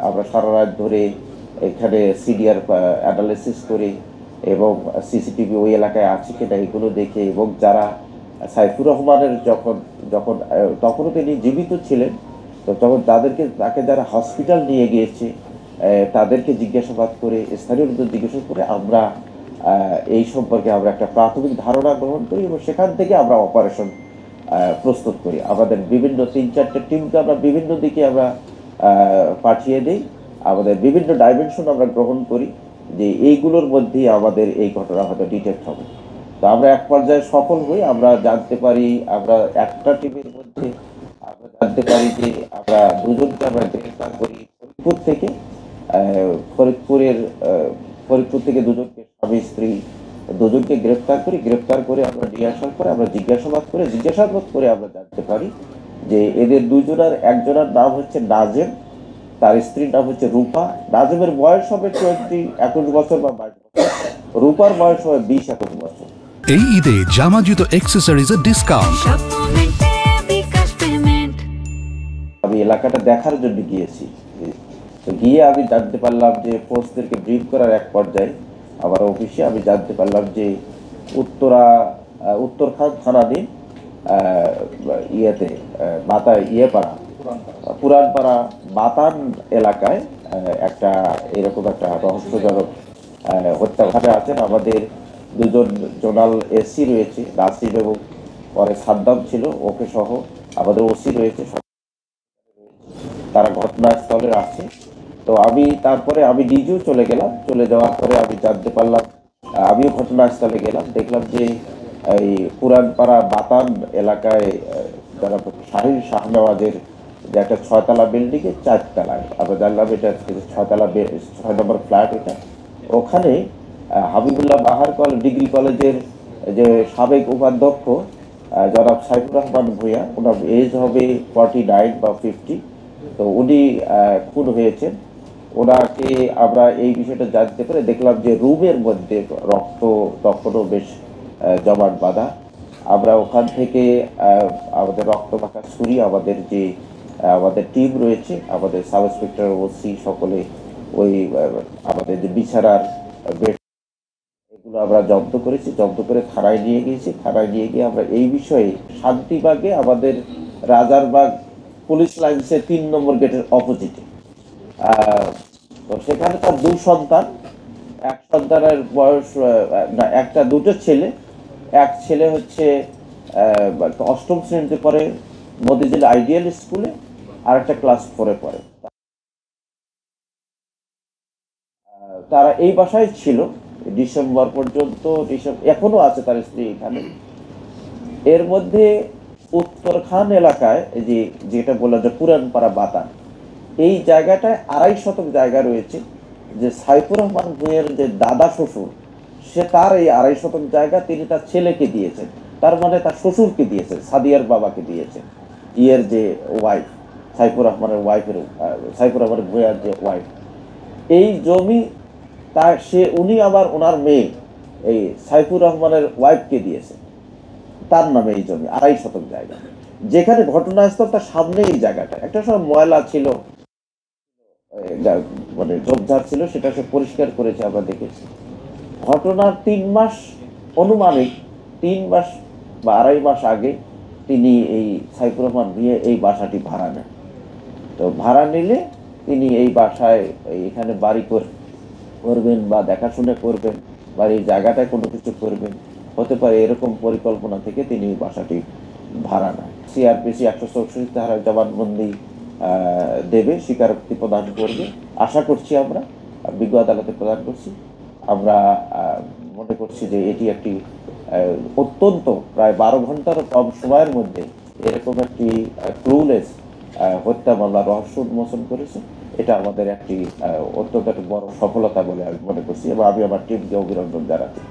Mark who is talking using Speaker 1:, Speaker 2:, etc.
Speaker 1: আমরা সারা রাত ধরে এখানে সিডিআর অ্যানালিসিস করি এবং সিসিটিভি ওই এলাকায় আছে কিনা এগুলো দেখে, এবং যারা সাইফুর রহমানের যখন যখন তখনও তিনি জীবিত ছিলেন, তো তখন তাকে যারা হসপিটাল নিয়ে গিয়েছে তাদেরকে জিজ্ঞাসাবাদ করে, স্থানীয় লোকদের জিজ্ঞাসা করে আমরা এই সম্পর্কে আমরা একটা প্রাথমিক ধারণা গ্রহণ করি এবং সেখান থেকে আমরা অপারেশন প্রস্তুত করি। আমাদের বিভিন্ন ৩-৪টে টিমকে আমরা বিভিন্ন দিকে আমরা পাঠিয়ে দিই, আমাদের বিভিন্ন ডাইমেনশন আমরা গ্রহণ করি যে এইগুলোর মধ্যেই আমাদের এই ঘটনা হয়তো ডিটেক্ট হবে। তো আমরা এক পর্যায়ে সফল হই, আমরা জানতে পারি, আমরা একটা টিমের মধ্যে আমরা জানতে পারি যে আমরা দুজনকে আমরা গ্রেফতার করি ফরিদপুর থেকে। ফরিদপুর থেকে দুজনকে, স্বামী স্ত্রী দুজনকে গ্রেফতার করে আমরা নিয়ে আসার পরে আমরা জিজ্ঞাসাবাদ করে আমরা জানতে পারি যে এদের একজনের নাম হচ্ছে নাজেম, তার স্ত্রীর নাম হচ্ছে রূপা। নাজেমের বয়স হবে 21 বছর বা 22 বছর, রূপার বয়স হবে 20-21 বছর।
Speaker 2: এই ঈদে জামা জুতো অ্যাক্সেসরিজের ডিসকাউন্ট।
Speaker 1: আমি এলাকাটা দেখার জন্য গিয়েছি, তো গিয়ে আমি জানতে পারলাম যে ফোর্সদেরকে ব্রিফ করার এক পর্যায়ে আমার অফিসে আমি জানতে পারলাম যে উত্তরখান থানাধীন পুরানপাড়া বাতান এলাকায় একটা এরকম একটা রহস্যজনক হত্যা ঘটে আছেন। আমাদের দুজন জোনাল এসি রয়েছে, নাসির এবং পরে সাদ্দাম ছিল, ওকে সহ আমাদের ওসি রয়েছে, তারা ঘটনাস্থলে আছে। তো তারপরে আমি নিজেও চলে যাওয়ার পরে আমি জানতে পারলাম, আমিও ঘটনাস্থলে গেলাম, দেখলাম যে এই পুরানপাড়া বাতান এলাকায় যারা শাহিন শাহনওয়াজের যে একটা 6তলা বিল্ডিংয়ে 4 তলায়, আমরা জানলাম এটা 6 নম্বর ফ্ল্যাট, এটা ওখানে হাবিবুল্লাহ বাহার ডিগ্রি কলেজের যে সাবেক উপাধ্যক্ষ জনাব সাইফুর রহমান ভূঁইয়া, ওনার এজ হবে 49 বা 50, তো উনি খুন হয়েছেন। ওনাকে আমরা এই বিষয়টা জানতে পেরে দেখলাম যে রুমের মধ্যে রক্ত তখনও বেশ জমাট বাঁধা। আমরা ওখান থেকে আমাদের রক্ত মাখা ছুরি, আমাদের টিম রয়েছে, আমাদের সাব ইন্সপেক্টর, ওসি সকলে ওই আমাদের যে বিছানার বেড এগুলো আমরা জব্দ করে থানায় নিয়ে গিয়েছি। থানায় নিয়ে গিয়ে আমরা এই বিষয়ে শান্তিবাগে আমাদের রাজারবাগ পুলিশ লাইন্সের 3 নম্বর গেটের অপোজিটে, তো সেখানে তার 2 সন্তান, এক সন্তানের বয়স দুটো ছেলে, এক ছেলে হচ্ছে 8ম শ্রেণীতে পড়ে মতিঝিল আইডিয়াল স্কুলে, আর একটা ক্লাস 4-এ পড়ে। তারা এই বাসায় ছিল ডিসেম্বর পর্যন্ত, এখনো আছে তার স্ত্রী এখানে। এর মধ্যে উত্তরখান এলাকায় যেটা বললাম যে পুরানপাড়া বাতান, এই জায়গাটায় 2.5 শতক জায়গা রয়েছে, যে সাইফুর রহমান ভূঁইয়ার যে দাদা শ্বশুর, সে তার এই 2.5 শতক জায়গা তিনি তার ছেলেকে দিয়েছেন, তার মানে তার শ্বশুরকে দিয়েছেন, সাদিয়ার বাবাকে দিয়েছেন, যে ওয়াইফ, সাইফুর রহমানের ভূঁইয়ার যে ওয়াইফ। এই জমি উনি আবার ওনার মেয়ে এই সাইফুর রহমানের ওয়াইফকে দিয়েছে, তার নামে এই জমি 2.5 শতক জায়গা, যেখানে ঘটনাস্থল তার সামনে এই জায়গাটা একটা সময় ময়লা ছিল, মানে ঝোপঝাড় ছিল, সেটা সে পরিষ্কার করেছে, আমরা দেখেছি। ঘটনার 3 মাস, অনুমানিক 3 মাস বা 2.5 মাস আগে তিনি এই সাইফুর রহমান ভূঁইয়া এই বাসাটি ভাড়া নেন। তো ভাড়া নিলে তিনি এই বাসায় এখানে বাড়ি করবেন বা দেখাশোনা করবেন, বা এই জায়গাটায় কোনো কিছু করবেন, হতে পারে এরকম পরিকল্পনা থেকে তিনি বাসাটি ভাড়া নেন। সিআরপিসি 164 ধারায় জবানবন্দি দেবে, স্বীকারোক্তি প্রদান করবে, আশা করছি, আমরা বিজ্ঞ আদালতে প্রদান করছি। আমরা মনে করছি যে এটি একটি অত্যন্ত প্রায় 12 ঘন্টারও কম সময়ের মধ্যে এরকম একটি ক্লুলেস হত্যা মামলা রহস্য উন্মোচন করেছে। এটা আমাদের একটি অত্যন্ত বড় সফলতা বলে আমি মনে করছি, এবং আমি আমার টিমকে অভিনন্দন জানাচ্ছি।